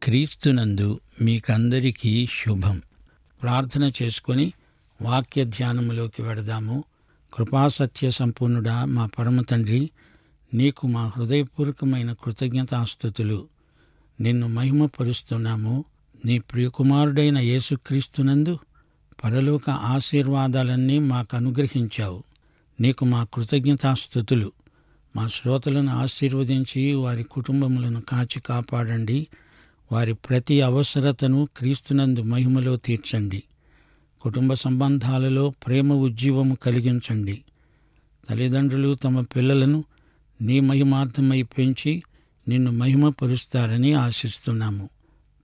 క్రీస్తునందు మీకందరికీ శుభం. ప్రార్థన చేసుకొని వాక్య ధ్యానములోకి వెడదాము. కృపాసత్య సంపూర్ణుడా మా పరమ తండ్రి, నీకు మా హృదయపూర్వకమైన కృతజ్ఞతాస్తుతులు. నిన్ను మహిమపరుస్తున్నాము. నీ ప్రియకుమారుడైన యేసుక్రీస్తునందు పరలోక ఆశీర్వాదాలన్నీ మాకు అనుగ్రహించావు. నీకు మా కృతజ్ఞతాస్తుతులు. మా శ్రోతలను ఆశీర్వదించి వారి కుటుంబములను కాచి కాపాడండి. వారి ప్రతి అవసరతను క్రీస్తునందు మహిమలో తీర్చండి. కుటుంబ సంబంధాలలో ప్రేమ ఉజ్జీవము కలిగించండి. తల్లిదండ్రులు తమ పిల్లలను నీ మహిమార్థమై పెంచి నిన్ను మహిమపరుస్తారని ఆశిస్తున్నాము.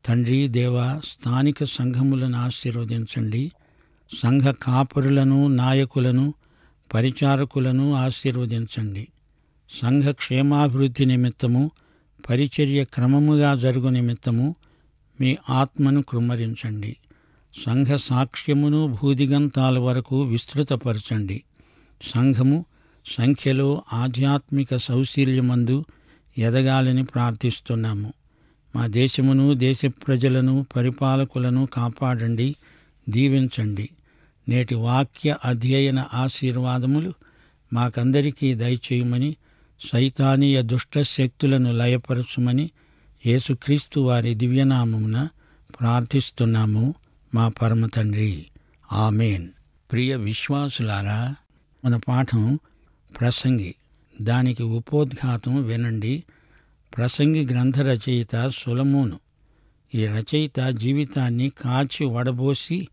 తండ్రి, దేవా, స్థానిక సంఘములను ఆశీర్వదించండి. సంఘ కాపరులను, నాయకులను, పరిచారకులను ఆశీర్వదించండి. సంఘ క్షేమాభివృద్ధి నిమిత్తము, పరిచర్య క్రమముగా జరుగు నిమిత్తము మీ ఆత్మను కృమ్మరించండి. సంఘ సాక్ష్యమును భూదిగంతాల వరకు విస్తృతపరచండి. సంఘము సంఖ్యలో ఆధ్యాత్మిక సౌశీల్యమందు ఎదగాలని ప్రార్థిస్తున్నాము. మా దేశమును, దేశ ప్రజలను, పరిపాలకులను కాపాడండి, దీవించండి. నేటి వాక్య అధ్యయన ఆశీర్వాదములు మాకందరికీ దయచేయమని, సైతానీయ దుష్ట శక్తులను లయపరచుమని యేసుక్రీస్తు వారి దివ్యనామమున ప్రార్థిస్తున్నాము మా పరమ తండ్రి. ఆమేన్. ప్రియ విశ్వాసులారా, మన పాఠం ప్రసంగి. దానికి ఉపోద్ఘాతం వినండి. ప్రసంగి గ్రంథ రచయిత సొలొమోను. ఈ రచయిత జీవితాన్ని కాచి వడబోసి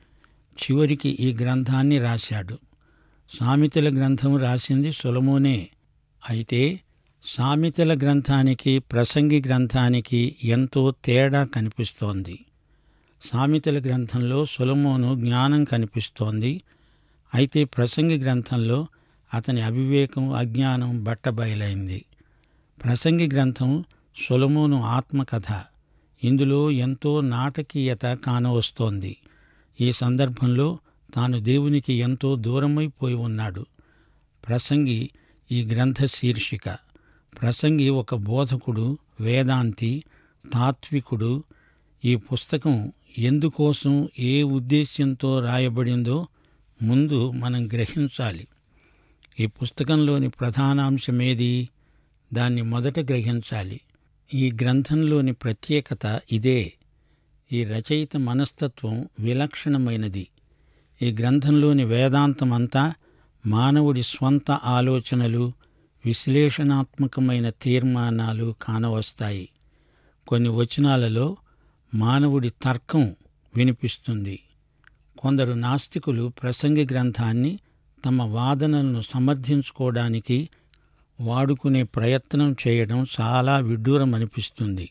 చివరికి ఈ గ్రంథాన్ని రాశాడు. సామెతల గ్రంథం రాసింది సొలొమోనే. అయితే సామెతల గ్రంథానికి, ప్రసంగి గ్రంథానికి ఎంతో తేడా కనిపిస్తోంది. సామెతల గ్రంథంలో సొలొమోను జ్ఞానం కనిపిస్తోంది. అయితే ప్రసంగి గ్రంథంలో అతని అవివేకం, అజ్ఞానం బట్టబయలైంది. ప్రసంగి గ్రంథం సొలొమోను ఆత్మకథ. ఇందులో ఎంతో నాటకీయత కానవస్తోంది. ఈ సందర్భంలో తాను దేవునికి ఎంతో దూరమైపోయి ఉన్నాడు. ప్రసంగి ఈ గ్రంథ శీర్షిక. ప్రసంగి ఒక బోధకుడు, వేదాంతి, తాత్వికుడు. ఈ పుస్తకం ఎందుకోసం, ఏ ఉద్దేశ్యంతో రాయబడిందో ముందు మనం గ్రహించాలి. ఈ పుస్తకంలోని ప్రధానాంశమేది? దాన్ని మొదట గ్రహించాలి. ఈ గ్రంథంలోని ప్రత్యేకత ఇదే. ఈ రచయిత మనస్తత్వం విలక్షణమైనది. ఈ గ్రంథంలోని వేదాంతమంతా మానవుడి స్వంత ఆలోచనలు, విశ్లేషణాత్మకమైన తీర్మానాలు కానవస్తాయి. కొన్ని వచనాలలో మానవుడి తర్కం వినిపిస్తుంది. కొందరు నాస్తికులు ప్రసంగి గ్రంథాన్ని తమ వాదనలను సమర్థించుకోవడానికి వాడుకునే ప్రయత్నం చేయడం చాలా విడ్డూరమనిపిస్తుంది.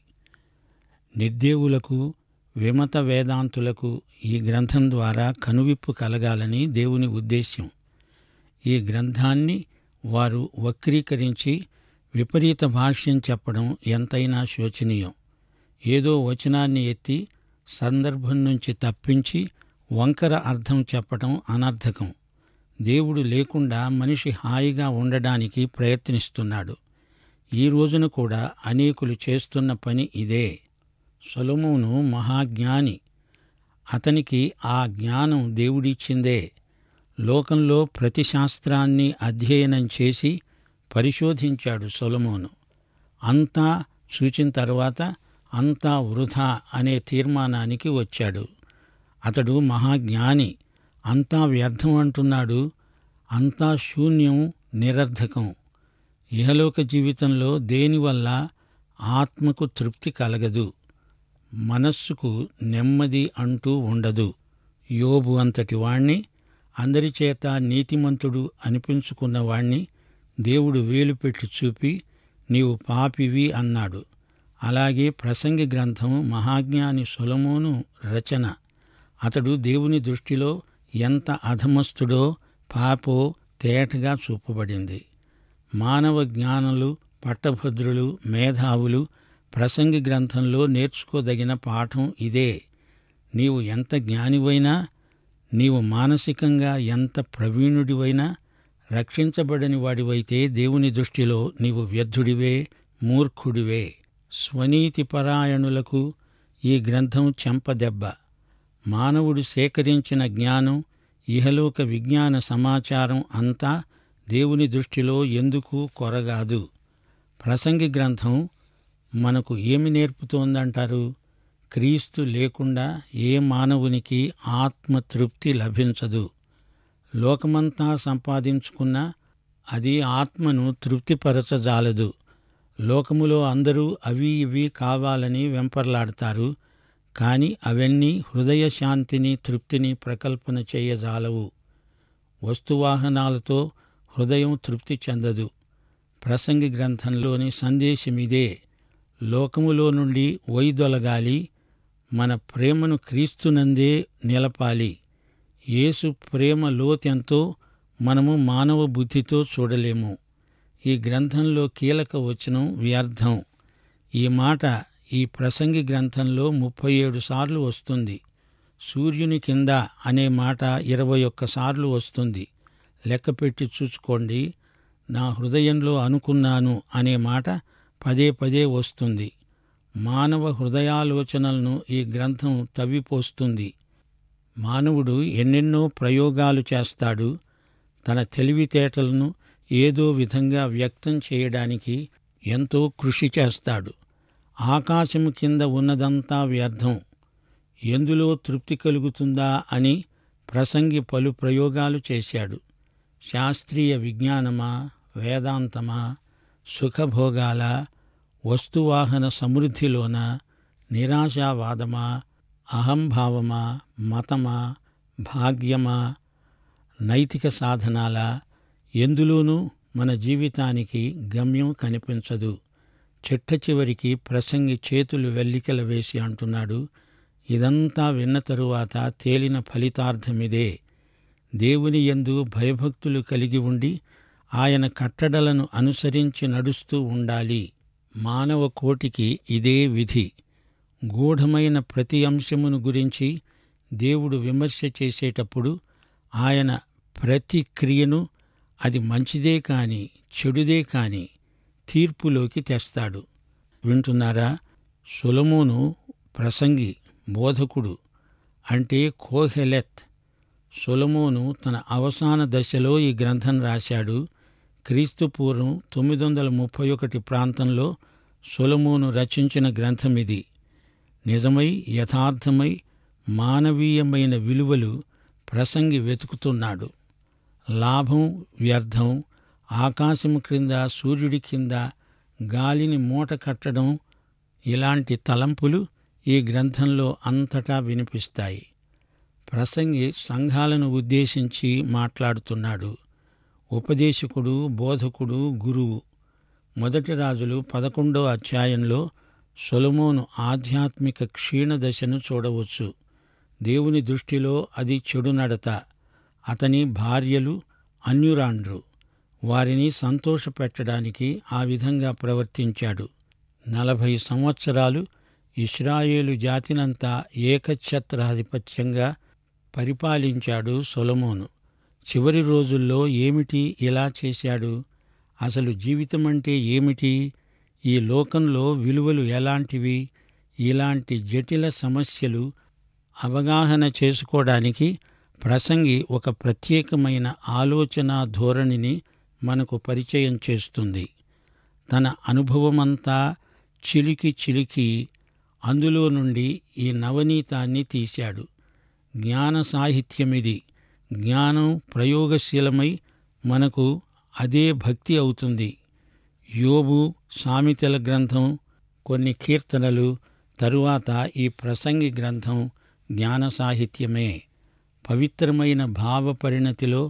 నిర్దేవులకు, విమత వేదాంతులకు ఈ గ్రంథం ద్వారా కనువిప్పు కలగాలని దేవుని ఉద్దేశ్యం. ఈ గ్రంథాన్ని వారు వక్రీకరించి విపరీత భాష్యం చెప్పడం ఎంతైనా శోచనీయం. ఏదో వచనాన్ని ఎత్తి సందర్భం నుంచి తప్పించి వంకర అర్థం చెప్పటం అనర్థకం. దేవుడు లేకుండా మనిషి హాయిగా ఉండడానికి ప్రయత్నిస్తున్నాడు. ఈ రోజున కూడా అనేకులు చేస్తున్న పని ఇదే. సొలొమోను మహాజ్ఞాని. అతనికి ఆ జ్ఞానం దేవుడిచ్చిందే. లోకంలో ప్రతి శాస్త్రాన్ని అధ్యయనం చేసి పరిశోధించాడు సొలొమోను. అంతా చూచిన తర్వాత అంతా వృధా అనే తీర్మానానికి వచ్చాడు. అతడు మహాజ్ఞాని. అంతా వ్యర్థం అంటున్నాడు. అంతా శూన్యం, నిరర్ధకం. ఇహలోక జీవితంలో దేనివల్ల ఆత్మకు తృప్తి కలగదు, మనస్సుకు నెమ్మది అంటూ ఉండదు. యోబు అంతటి వాణ్ణి, అందరిచేత నీతిమంతుడు అనిపించుకున్నవాణ్ణి దేవుడు వేలుపెట్టి చూపి నీవు పాపివి అన్నాడు. అలాగే ప్రసంగి గ్రంథం మహాజ్ఞాని సొలొమోను రచన. అతడు దేవుని దృష్టిలో ఎంత అధమస్థుడో, పాపో తేటగా చూపబడింది. మానవ జ్ఞానులు, పట్టభద్రులు, మేధావులు ప్రసంగి గ్రంథంలో నేర్చుకోదగిన పాఠం ఇదే. నీవు ఎంత జ్ఞానివైనా, నీవు మానసికంగా ఎంత ప్రవీణుడివైనా, రక్షించబడని వాడివైతే దేవుని దృష్టిలో నీవు వ్యర్థుడివే, మూర్ఖుడివే. స్వనీతిపరాయణులకు, ఈ గ్రంథం చెంపదెబ్బ. మానవుడు సేకరించిన జ్ఞానం, ఇహలోక విజ్ఞాన సమాచారం అంతా దేవుని దృష్టిలో ఎందుకు కొరగాదు. ప్రసంగి గ్రంథం మనకు ఏమి నేర్పుతోందంటారు? క్రీస్తు లేకుండా ఏ మానవునికి ఆత్మతృప్తి లభించదు. లోకమంతా సంపాదించుకున్నా అది ఆత్మను తృప్తిపరచజాలదు. లోకములో అందరూ అవి ఇవి కావాలని వెంపర్లాడతారు. కాని అవన్నీ హృదయ శాంతిని, తృప్తిని ప్రకల్పన చేయజాలవు. వస్తువాహనాలతో హృదయం తృప్తి చెందదు. ప్రసంగి గ్రంథంలోని సందేశమిదే. లోకములో నుండి వైదొలగాలి, మన ప్రేమను క్రీస్తునందే నిలపాలి. యేసు ప్రేమ లోతెంతో మనము మానవ బుద్ధితో చూడలేము. ఈ గ్రంథంలో కీలక వచనం వ్యర్థం. ఈ మాట ఈ ప్రసంగి గ్రంథంలో 37 సార్లు వస్తుంది. సూర్యుని కింద అనే మాట 21 సార్లు వస్తుంది. లెక్కపెట్టి చూసుకోండి. నా హృదయంలో అనుకున్నాను అనే మాట పదే పదే వస్తుంది. మానవ హృదయాలోచనలను ఈ గ్రంథం తవ్విపోస్తుంది. మానవుడు ఎన్నెన్నో ప్రయోగాలు చేస్తాడు. తన తెలివితేటలను ఏదో విధంగా వ్యక్తం చేయడానికి ఎంతో కృషి చేస్తాడు. ఆకాశము కింద ఉన్నదంతా వ్యర్థం. ఎందులో తృప్తి కలుగుతుందా అని ప్రసంగి పలు ప్రయోగాలు చేశాడు. శాస్త్రీయ విజ్ఞానమా, వేదాంతమా, సుఖభోగాల, వస్తువాహన సమృద్ధిలోన, నిరాశావాదమా, అహంభావమా, మతమా, భాగ్యమా, నైతిక సాధనాల, ఎందులోనూ మన జీవితానికి గమ్యం కనిపించదు. చిట్ట చివరికి ప్రసంగి చేతులు వెల్లికల వేసి అంటున్నాడు, ఇదంతా విన్న తరువాత తేలిన ఫలితార్థమిదే. దేవుని యందు భయభక్తులు కలిగి ఉండి ఆయన కట్టడలను అనుసరించి నడుస్తూ ఉండాలి. మానవ కోటికి ఇదే విధి. గూఢమైన ప్రతి అంశమును గురించి దేవుడు విమర్శ చేసేటప్పుడు ఆయన ప్రతి క్రియను అది మంచిదే కాని చెడుదే కాని తీర్పులోకి తెస్తాడు. వింటున్నారా? సొలొమోను ప్రసంగి, బోధకుడు అంటే కోహెలెత్. సొలొమోను తన అవసాన దశలో ఈ గ్రంథం రాశాడు. క్రీస్తుపూర్వం 931 ప్రాంతంలో సొలొమోను రచించిన గ్రంథమిది. నిజమై, యథార్థమై, మానవీయమైన విలువలు ప్రసంగి వెతుకుతున్నాడు. లాభం, వ్యర్థం, ఆకాశము క్రింద, సూర్యుడి కింద గాలిని మూట కట్టడం, ఇలాంటి తలంపులు ఈ గ్రంథంలో అంతటా వినిపిస్తాయి. ప్రసంగి సంఘాలను ఉద్దేశించి మాట్లాడుతున్నాడు. ఉపదేశకుడు, బోధకుడు, గురువు. మొదటి రాజులు 11వ అధ్యాయంలో సొలొమోను ఆధ్యాత్మిక క్షీణదశను చూడవచ్చు. దేవుని దృష్టిలో అది చెడు నడత. అతని భార్యలు అన్యురాండ్రు. వారిని సంతోషపెట్టడానికి ఆ విధంగా ప్రవర్తించాడు. 40 సంవత్సరాలు ఇశ్రాయేలు జాతినంతా ఏకఛత్రాధిపత్యంగా పరిపాలించాడు సొలొమోను. చివరి రోజుల్లో ఏమిటి ఇలా చేశాడు? అసలు జీవితమంటే ఏమిటి? ఈ లోకంలో విలువలు ఎలాంటివి? ఇలాంటి జటిల సమస్యలు అవగాహన చేసుకోవడానికి ప్రసంగి ఒక ప్రత్యేకమైన ఆలోచనా ధోరణిని మనకు పరిచయం చేస్తుంది. తన అనుభవమంతా చిలికి చిలికి అందులో నుండి ఈ నవనీతాన్ని తీశాడు. జ్ఞాన సాహిత్యమిది. జ్ఞానం ప్రయోగశీలమై మనకు అదే భక్తి అవుతుంది. యోబు, సామెతల గ్రంథం, కొన్ని కీర్తనలు, తరువాత ఈ ప్రసంగి గ్రంథం జ్ఞాన సాహిత్యమే. పవిత్రమైన భావ పరిణతిలో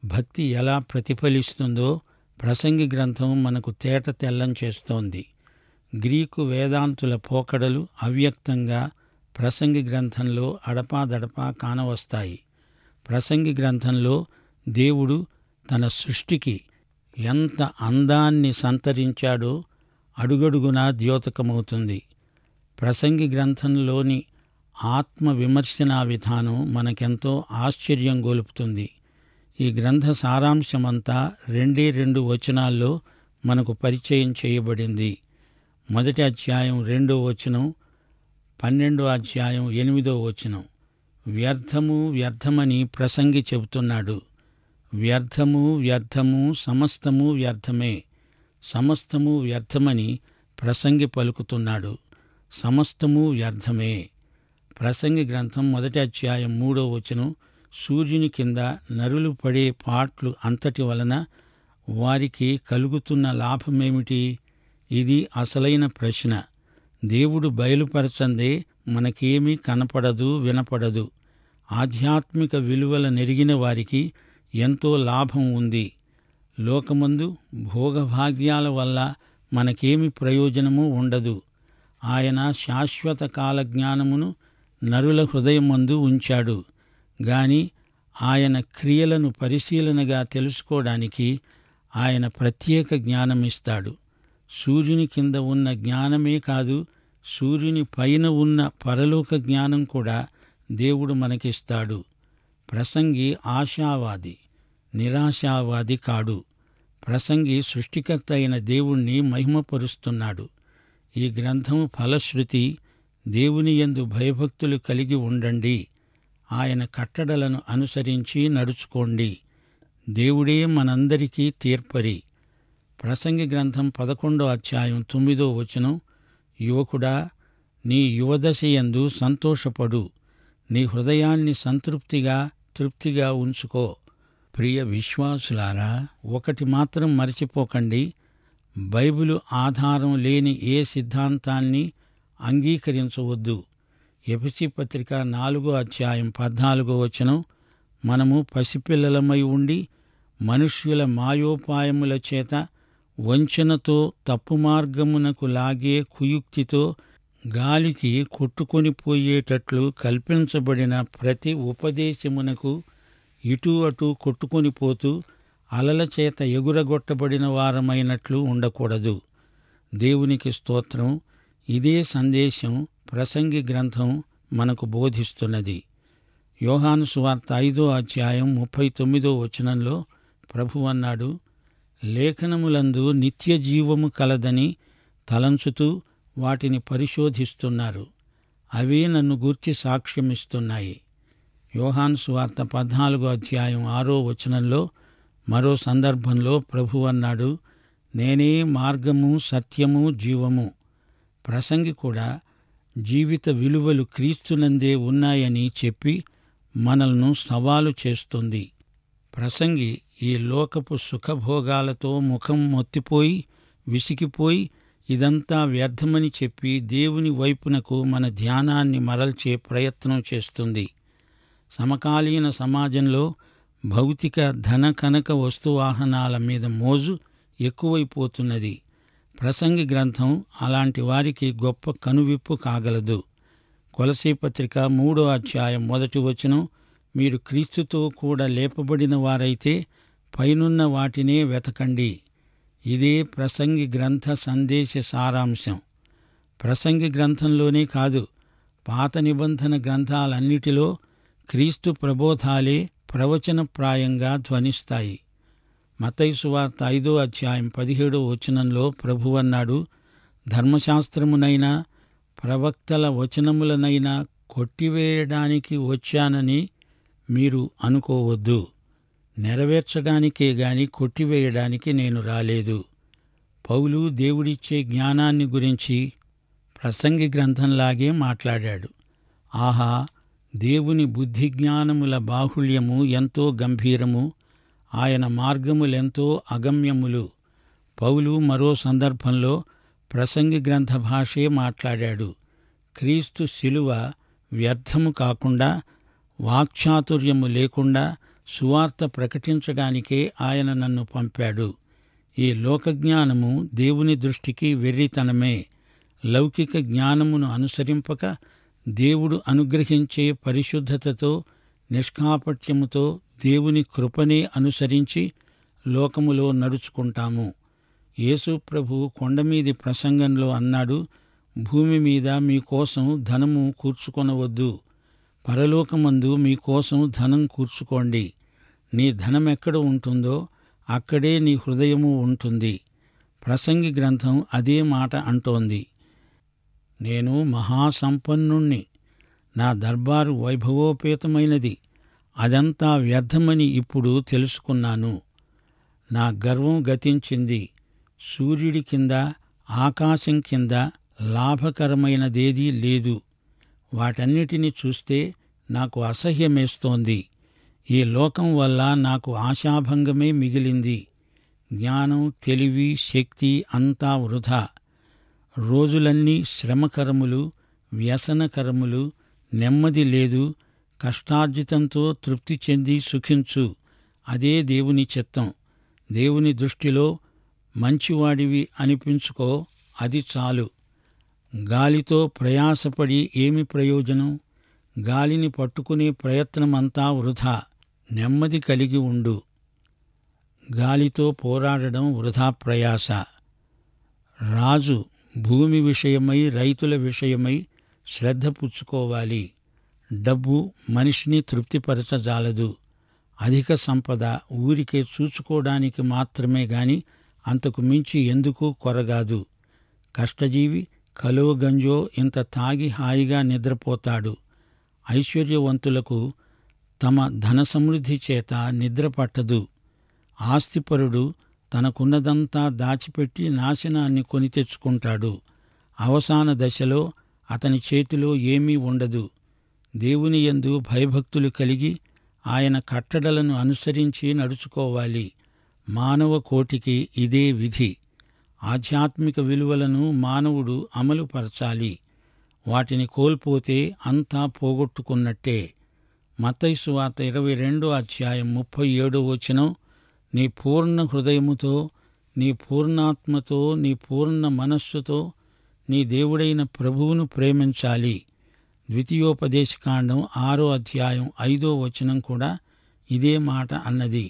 భక్తి ఎలా ప్రతిఫలిస్తుందో ప్రసంగి గ్రంథం మనకు తేట తెల్లం చేస్తోంది. గ్రీకు వేదాంతుల పోకడలు అవ్యక్తంగా ప్రసంగి గ్రంథంలో అడపాదడపా కానవస్తాయి. ప్రసంగి గ్రంథంలో దేవుడు తన సృష్టికి ఎంత అందాన్ని సంతరించాడో అడుగడుగునా ద్యోతకమవుతుంది. ప్రసంగి గ్రంథంలోని ఆత్మ విమర్శనా విధానం మనకెంతో ఆశ్చర్యం గొలుపుతుంది. ఈ గ్రంథ సారాంశమంతా 2 వచనాల్లో మనకు పరిచయం చేయబడింది. మొదటి అధ్యాయం 2వ వచనం, 12వ అధ్యాయం 8వ వచనం. వ్యర్థము వ్యర్థమని ప్రసంగి చెబుతున్నాడు. వ్యర్థము వ్యర్థము, సమస్తము వ్యర్థమే. సమస్తము వ్యర్థమని ప్రసంగి పలుకుతున్నాడు. సమస్తము వ్యర్థమే. ప్రసంగి గ్రంథం 1వ అధ్యాయం 3వ వచనం. సూర్యుని కింద నరులు పడే పాట్లు అంతటి వలన వారికి కలుగుతున్న లాభమేమిటి? ఇది అసలైన ప్రశ్న. దేవుడు బయలుపరచందే మనకేమీ కనపడదు, వినపడదు. ఆధ్యాత్మిక విలువల నెరిగిన వారికి ఎంతో లాభం ఉంది. లోకమందు భోగభాగ్యాల వల్ల మనకేమి ప్రయోజనము ఉండదు. ఆయన శాశ్వత కాల జ్ఞానమును నరుల హృదయమందు ఉంచాడు. గాని ఆయన క్రియలను పరిశీలనగా తెలుసుకోవడానికి ఆయన ప్రత్యేక జ్ఞానమిస్తాడు. సూర్యుని కింద ఉన్న జ్ఞానమే కాదు, సూర్యుని పైన ఉన్న పరలోక జ్ఞానం కూడా దేవుడు మనకిస్తాడు. ప్రసంగి ఆశావాది, నిరాశావాది కాడు. ప్రసంగి సృష్టికర్త అయిన దేవుణ్ణి మహిమపరుస్తున్నాడు. ఈ గ్రంథం ఫలశ్రుతి. దేవుని యందు భయభక్తులు కలిగి ఉండండి. ఆయన కట్టడలను అనుసరించి నడుచుకోండి. దేవుడే మనందరికీ తీర్పరి. ప్రసంగి గ్రంథం 11వ అధ్యాయం 9వ వచనం. యువకుడా, నీ యువదశయందు సంతోషపడు. నీ హృదయాన్ని తృప్తిగా ఉంచుకో. ప్రియ విశ్వాసులారా, ఒకటి మాత్రం మరచిపోకండి. బైబిలు ఆధారం లేని ఏ సిద్ధాంతాన్ని అంగీకరించవద్దు. ఎఫెసీ పత్రిక 4వ అధ్యాయం 14వ వచనం. మనము పసిపిల్లలమై ఉండి మనుష్యుల మాయోపాయముల చేత వంచనతో తప్పు మార్గమునకు లాగే కుయుక్తితో గాలికి కొట్టుకొని పోయేటట్లు కల్పించబడిన ప్రతి ఉపదేశమునకు ఇటూ అటూ కొట్టుకొని పోతూ అలల చేత ఎగురగొట్టబడిన వారమైనట్లు ఉండకూడదు. దేవునికి స్తోత్రం. ఇదే సందేశం ప్రసంగి గ్రంథం మనకు బోధిస్తున్నది. యోహాను సువార్త 5వ అధ్యాయం 39వ వచనంలో ప్రభువన్నాడు, లేఖనములందు నిత్య జీవము కలదని తలంచుతూ వాటిని పరిశోధిస్తున్నారు. అవే నన్ను గూర్చి సాక్ష్యమిస్తున్నాయి. యోహాను సువార్త 14వ అధ్యాయం 6వ వచనంలో మరో సందర్భంలో ప్రభువన్నాడు, నేనే మార్గము, సత్యము, జీవము. ప్రసంగి కూడా జీవిత విలువలు క్రీస్తునందే ఉన్నాయని చెప్పి మనల్ని సవాలు చేస్తుంది. ప్రసంగి ఈ లోకపు సుఖభోగాలతో ముఖం మొత్తిపోయి విసిగిపోయి ఇదంతా వ్యర్థమని చెప్పి దేవుని వైపునకు మన ధ్యానాన్ని మరల్చే ప్రయత్నం చేస్తుంది. సమకాలీన సమాజంలో భౌతిక ధన కనక వస్తువాహనాల మీద మోజు ఎక్కువైపోతున్నది. ప్రసంగి గ్రంథం అలాంటి వారికి గొప్ప కనువిప్పు కాగలదు. కొలసీ పత్రిక 3వ అధ్యాయం 1వ వచనం. మీరు క్రీస్తుతో కూడా లేపబడిన వారైతే పైనున్న వాటినే వెతకండి. ఇదే ప్రసంగి గ్రంథ సందేశ సారాంశం. ప్రసంగి గ్రంథంలోనే కాదు, పాత నిబంధన గ్రంథాలన్నిటిలో క్రీస్తు ప్రబోధాలే ప్రవచనప్రాయంగా ధ్వనిస్తాయి. మత్తయి సువార్త 5వ అధ్యాయం 17వ వచనంలో ప్రభువన్నాడు, ధర్మశాస్త్రమునైనా ప్రవక్తల వచనములనైనా కొట్టివేయడానికి వచ్చానని మీరు అనుకోవద్దు. నెరవేర్చడానికే గాని కొట్టివేయడానికి నేను రాలేదు. పౌలు దేవుడిచ్చే జ్ఞానాన్ని గురించి ప్రసంగి గ్రంథంలాగే మాట్లాడాడు. ఆహా, దేవుని బుద్ధిజ్ఞానముల బాహుళ్యము ఎంతో గంభీరము, ఆయన మార్గములెంతో అగమ్యములు. పౌలు మరో సందర్భంలో ప్రసంగి గ్రంథ భాషే మాట్లాడాడు. క్రీస్తు శిలువ వ్యర్థము కాకుండా, వాక్చాతుర్యము లేకుండా సువార్త ప్రకటించడానికే ఆయన నన్ను పంపాడు. ఈ లోకజ్ఞానము దేవుని దృష్టికి వెర్రితనమే. లౌకిక జ్ఞానమును అనుసరింపక దేవుడు అనుగ్రహించే పరిశుద్ధతతో, నిష్కాపట్యముతో దేవుని కృపనే అనుసరించి లోకములో నడుచుకుంటాము. యేసు ప్రభు కొండమీది ప్రసంగంలో అన్నాడు, భూమి మీద మీకోసం ధనము కూర్చుకొనవద్దు, పరలోకమందు మీకోసం ధనం కూర్చుకోండి. నీ ధనమెక్కడ ఉంటుందో అక్కడే నీ హృదయము ఉంటుంది. ప్రసంగి గ్రంథం అదే మాట అంటోంది. నేను మహాసంపన్నుణ్ణి, నా దర్బారు వైభవోపేతమైనది, అదంతా వ్యర్థమని ఇప్పుడు తెలుసుకున్నాను. నా గర్వం గతించింది. సూర్యుడి కింద, ఆకాశం కింద లాభకరమైనదేదీ లేదు. వాటన్నిటినీ చూస్తే నాకు అసహ్యమేస్తోంది. ఈ లోకం వల్ల నాకు ఆశాభంగమే మిగిలింది. జ్ఞానం, తెలివి, శక్తి అంతా వృధా. రోజులన్నీ శ్రమకరములు, వ్యసనకరములు, నెమ్మది లేదు. కష్టార్జితంతో తృప్తి చెంది సుఖించు. అదే దేవుని చిత్తం. దేవుని దృష్టిలో మంచివాడివి అనిపించుకో, అది చాలు. గాలితో ప్రయాసపడి ఏమి ప్రయోజనం? గాలిని పట్టుకునే ప్రయత్నమంతా వృధా. నెమ్మది కలిగి ఉండు. గాలితో పోరాడడం వృధా ప్రయాస. రాజు భూమి విషయమై, రైతుల విషయమై శ్రద్ధ పుచ్చుకోవాలి. డబ్బు మనిషిని తృప్తిపరచజాలదు. అధిక సంపద ఊరికే చూచుకోవడానికి మాత్రమే గాని అంతకు మించి ఎందుకూ కొరగాదు. కష్టజీవి కలో గంజో ఇంత తాగి హాయిగా నిద్రపోతాడు. ఐశ్వర్యవంతులకు తమ ధన సమృద్ధి చేత నిద్ర పట్టదు. ఆస్తిపరుడు తనకున్నదంతా దాచిపెట్టి నాశనాన్ని కొని తెచ్చుకుంటాడు. అవసాన దశలో అతని చేతిలో ఏమీ ఉండదు. దేవుని యందు భయభక్తులు కలిగి ఆయన కట్టడలను అనుసరించి నడుచుకోవాలి. మానవ కోటికి ఇదే విధి. ఆధ్యాత్మిక విలువలను మానవుడు అమలుపరచాలి. వాటిని కోల్పోతే అంతా పోగొట్టుకున్నట్టే. మత్తయి సువార్త 22:37 నీ పూర్ణ హృదయముతో, నీ పూర్ణాత్మతో, నీ పూర్ణ మనస్సుతో నీ దేవుడైన ప్రభువును ప్రేమించాలి. ద్వితీయోపదేశకాండం 6:5 కూడా ఇదే మాట అన్నది.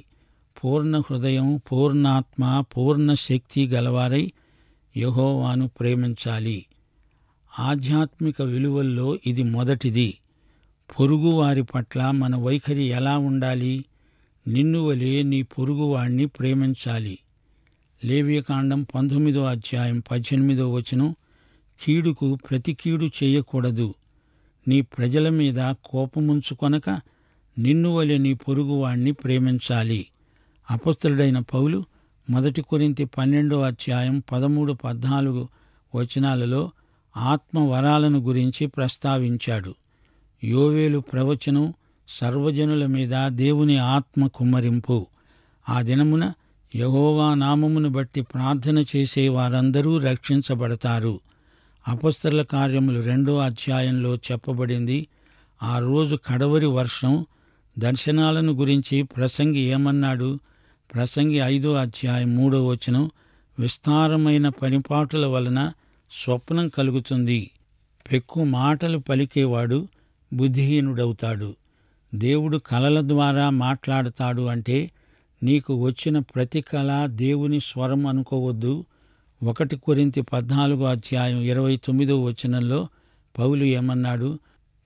పూర్ణ హృదయం, పూర్ణాత్మ, పూర్ణ శక్తి గలవారై యెహోవాను ప్రేమించాలి. ఆధ్యాత్మిక విలువల్లో ఇది మొదటిది. పొరుగువారి పట్ల మన వైఖరి ఎలా ఉండాలి? నిన్ను వలె నీ పొరుగువాణ్ణి ప్రేమించాలి. లేవియకాండం 19:18 కీడుకు ప్రతి కీడు చేయకూడదు. నీ ప్రజల మీద కోపముంచుకొనక నిన్ను వలె నీ పొరుగువాణ్ణి ప్రేమించాలి. అపొస్తలుడైన పౌలు 1 కొరింథీ 12:13-14 ఆత్మవరాలను గురించి ప్రస్తావించాడు. యోవేలు ప్రవచనం, సర్వజనుల మీద దేవుని ఆత్మ కుమ్మరింపు. ఆ దినమున యెహోవా నామమును బట్టి ప్రార్థన చేసే వారందరూ రక్షించబడతారు. అపొస్తలుల కార్యములు 2 చెప్పబడింది. ఆ రోజు కడవరి వర్షం. దర్శనాలను గురించి ప్రసంగి ఏమన్నాడు? ప్రసంగి 5:3 విస్తారమైన పనిపాటుల వలన స్వప్నం కలుగుతుంది. పెక్కు మాటలు పలికేవాడు బుద్ధిహీనుడవుతాడు. దేవుడు కలల ద్వారా మాట్లాడతాడు అంటే నీకు వచ్చిన ప్రతి కళ దేవుని స్వరం అనుకోవద్దు. 1 కొరింథీ 14:29 పౌలు ఏమన్నాడు?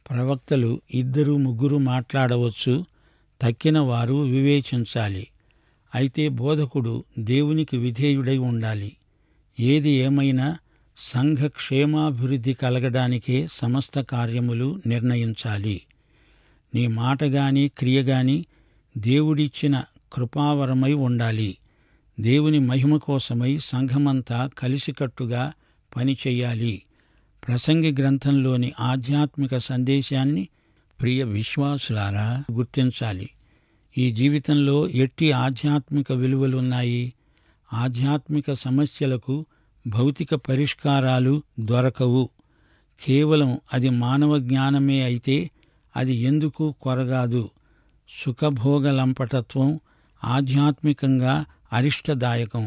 ప్రవక్తలు 2-3 మాట్లాడవచ్చు, తక్కిన వారు వివేచించాలి. అయితే బోధకుడు దేవునికి విధేయుడై ఉండాలి. ఏది ఏమైనా సంఘ క్షేమాభివృద్ధి కలగడానికే సమస్త కార్యములు నిర్ణయించాలి. నీ మాటగాని క్రియగాని దేవుడిచ్చిన కృపావరమై ఉండాలి. దేవుని మహిమ కోసమై సంఘమంతా కలిసికట్టుగా పనిచెయ్యాలి. ప్రసంగి గ్రంథంలోని ఆధ్యాత్మిక సందేశాన్ని ప్రియ విశ్వాసులారా గుర్తించాలి. ఈ జీవితంలో ఎట్టి ఆధ్యాత్మిక విలువలున్నాయి? ఆధ్యాత్మిక సమస్యలకు భౌతిక పరిష్కారాలు దొరకవు. కేవలం అది మానవ జ్ఞానమే అయితే అది ఎందుకు కొరగాదు. సుఖభోగలంపటత్వం ఆధ్యాత్మికంగా అరిష్టదాయకం.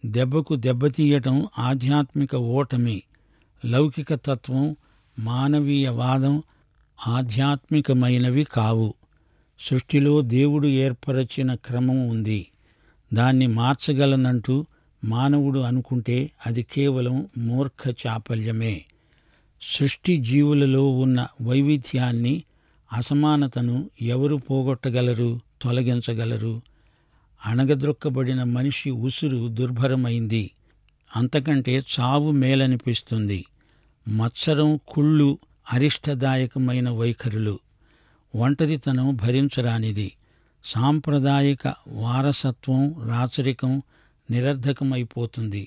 దెబ్బకు దెబ్బతీయటం ఆధ్యాత్మిక ఓటమి. లౌకిక తత్వం, మానవీయవాదం ఆధ్యాత్మికమైనవి కావు. సృష్టిలో దేవుడు ఏర్పరచిన క్రమం ఉంది. దాన్ని మార్చగలనంటూ మానవుడు అనుకుంటే అది కేవలం మూర్ఖ చాపల్యమే. సృష్టి జీవులలో ఉన్న వైవిధ్యాన్ని, అసమానతను ఎవరు పోగొట్టగలరు, తొలగించగలరు? అణగద్రొక్కబడిన మనిషి ఉసురు దుర్భరమైంది. అంతకంటే చావు మేలనిపిస్తుంది. మత్సరం, కుళ్ళు అరిష్టదాయకమైన వైఖరులు. ఒంటరితనం భరించరానిది. సాంప్రదాయిక వారసత్వం, రాచరికం నిరర్ధకమైపోతుంది.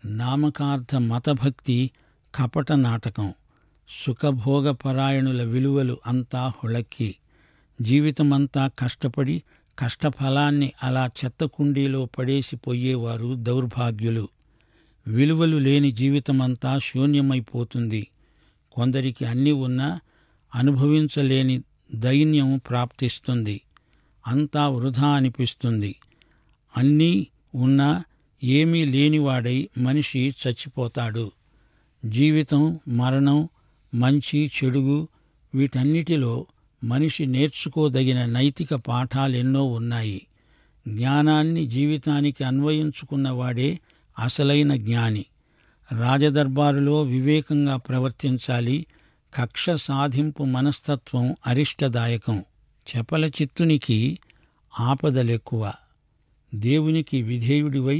నామకార్థ మతభక్తి కపట నాటకం. సుఖభోగపరాయణుల విలువలు అంతా హుళక్కి. జీవితమంతా కష్టపడి కష్టఫలాన్ని అలా చెత్తకుండీలో పడేసిపోయేవారు దౌర్భాగ్యులు. విలువలు లేని జీవితమంతా శూన్యమైపోతుంది. కొందరికి అన్నీ ఉన్నా అనుభవించలేని దైన్యం ప్రాప్తిస్తుంది. అంతా వృధా అనిపిస్తుంది. అన్నీ ఉన్నా ఏమీ లేనివాడై మనిషి చచ్చిపోతాడు. జీవితం, మరణం, మంచి చెడుగు వీటన్నిటిలో మనిషి నేర్చుకోదగిన నైతిక పాఠాలెన్నో ఉన్నాయి. జ్ఞానాన్ని జీవితానికి అన్వయించుకున్నవాడే అసలైన జ్ఞాని. రాజదర్బారులో వివేకంగా ప్రవర్తించాలి. కక్ష సాధింపు మనస్తత్వం అరిష్టదాయకం. చపల చిత్తునికి ఆపదలెక్కువ. దేవునికి విధేయుడివై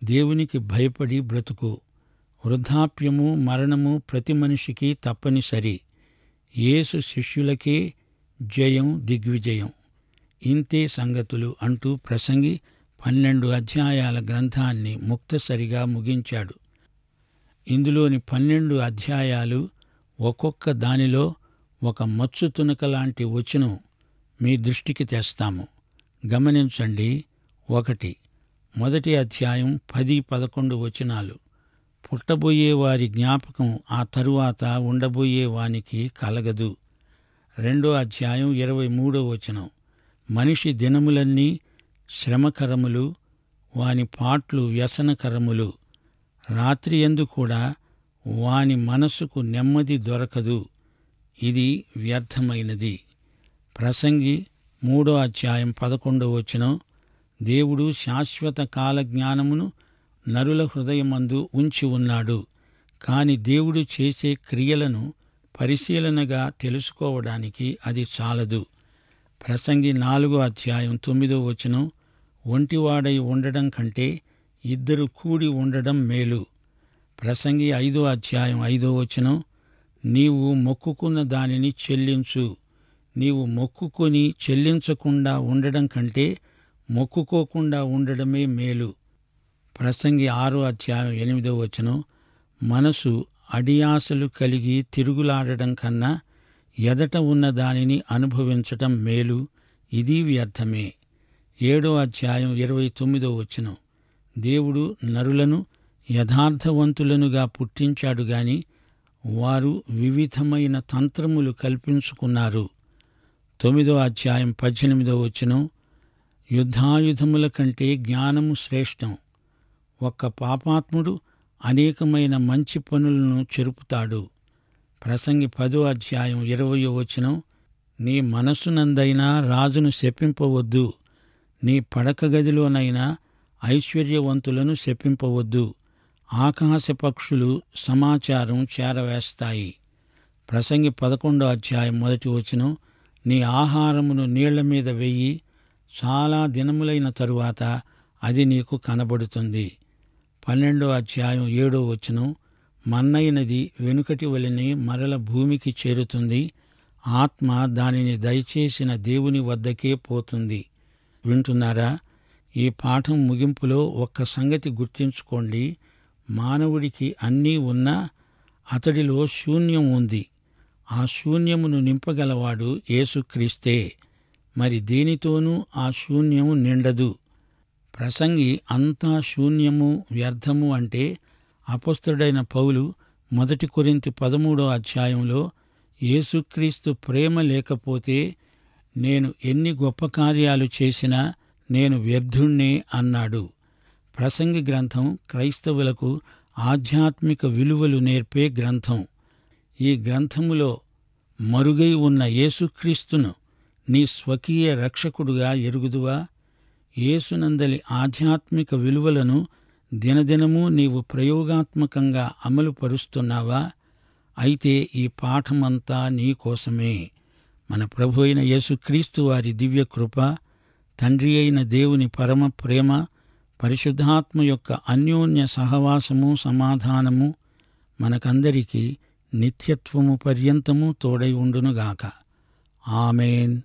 దేవునికి భయపడి బ్రతుకు. వృద్ధాప్యము, మరణము ప్రతి మనిషికి తప్పనిసరి. యేసు శిష్యులకే జయం, దిగ్విజయం. ఇంతే సంగతులు అంటూ ప్రసంగి 12 అధ్యాయాల గ్రంథాన్ని ముక్తసరిగా ముగించాడు. ఇందులోని 12 అధ్యాయాలు ఒక్కొక్క దానిలో ఒక మచ్చు తునక లాంటి వచనం మీ దృష్టికి తెస్తాము. గమనించండి. 1. మొదటి అధ్యాయం 10-11 వచనాలు. పుట్టబోయే వారి జ్ఞాపకం ఆ తరువాత ఉండబోయే వానికి కలగదు. 2వ అధ్యాయం 23వ వచనం. మనిషి దినములన్నీ శ్రమకరములు, వాని పాట్లు వ్యసనకరములు. రాత్రియందు కూడా వాని మనసుకు నెమ్మది దొరకదు. ఇది వ్యర్థమైనది. ప్రసంగి 3వ అధ్యాయం 11వ వచనం. దేవుడు శాశ్వత కాల జ్ఞానమును నరుల హృదయమందు ఉంచి ఉన్నాడు. కాని దేవుడు చేసే క్రియలను పరిశీలనగా తెలుసుకోవడానికి అది చాలదు. ప్రసంగి 4వ అధ్యాయం 9వ వచనం. ఒంటివాడై ఉండడం కంటే ఇద్దరు కూడి ఉండడం మేలు. ప్రసంగి 5వ అధ్యాయం 5వ వచనం. నీవు మొక్కుకున్న దానిని చెల్లించు. నీవు మొక్కుకొని చెల్లించకుండా ఉండడం కంటే మొక్కుకోకుండా ఉండడమే మేలు. ప్రసంగి 6వ అధ్యాయం 8వ వచనం. మనసు అడియాసలు కలిగి తిరుగులాడడం కన్నా ఎదట ఉన్న దానిని అనుభవించటం మేలు. ఇది వ్యర్థమే. 7వ అధ్యాయం 29వ వచనం. దేవుడు నరులను యథార్థవంతులనుగా పుట్టించాడు గాని వారు వివిధమైన తంత్రములు కల్పించుకున్నారు. 9వ అధ్యాయం 18వ వచనం. యుద్ధాయుధముల కంటే జ్ఞానము శ్రేష్టం. ఒక్క పాపాత్ముడు అనేకమైన మంచి పనులను చెరుపుతాడు. ప్రసంగి 10వ అధ్యాయం 20వ వచనం. నీ మనస్సునందైనా రాజును శపింపవద్దు. నీ పడక గదిలోనైనా ఐశ్వర్యవంతులను శపింపవద్దు. ఆకాశ పక్షులు సమాచారం చేరవేస్తాయి. ప్రసంగి 11వ అధ్యాయం 1వ వచనం. నీ ఆహారమును నీళ్ల మీద వెయ్యి. చాలా దినములైన తరువాత అది నీకు కనబడుతుంది. 12వ అధ్యాయం 7వ వచనం. మన్నైనది వెనుకటి వలెనే మరల భూమికి చేరుతుంది. ఆత్మ దానిని దయచేసిన దేవుని వద్దకే పోతుంది. వింటున్నారా? ఈ పాఠం ముగింపులో ఒక్క సంగతి గుర్తుంచుకోండి. మానవుడికి అన్నీ ఉన్నా అతడిలో శూన్యం ఉంది. ఆ శూన్యమును నింపగలవాడు యేసుక్రీస్తే. మరి దేనితోనూ ఆ శూన్యము నిండదు. ప్రసంగి అంతా శూన్యము, వ్యర్థము అంటే అపొస్తలుడైన పౌలు 1 కొరింథీ 13వ అధ్యాయంలో యేసుక్రీస్తు ప్రేమ లేకపోతే నేను ఎన్ని గొప్ప కార్యాలు చేసినా నేను వ్యర్థుణ్ణే అన్నాడు. ప్రసంగి గ్రంథం క్రైస్తవులకు ఆధ్యాత్మిక విలువలు నేర్పే గ్రంథం. ఈ గ్రంథములో మరుగై ఉన్న యేసుక్రీస్తును నీ స్వకీయ రక్షకుడుగా ఎరుగుదువా? యేసునందలి ఆధ్యాత్మిక విలువలను దినదినమూ నీవు ప్రయోగాత్మకంగా అమలుపరుస్తున్నావా? అయితే ఈ పాఠమంతా నీ కోసమే. మన ప్రభు అయిన యేసుక్రీస్తు వారి దివ్య కృప, తండ్రి అయిన దేవుని పరమ ప్రేమ, పరిశుద్ధాత్మ యొక్క అన్యోన్య సహవాసము, సమాధానము మనకందరికీ నిత్యత్వము పర్యంతము తోడై ఉండునుగాక. ఆమేన్.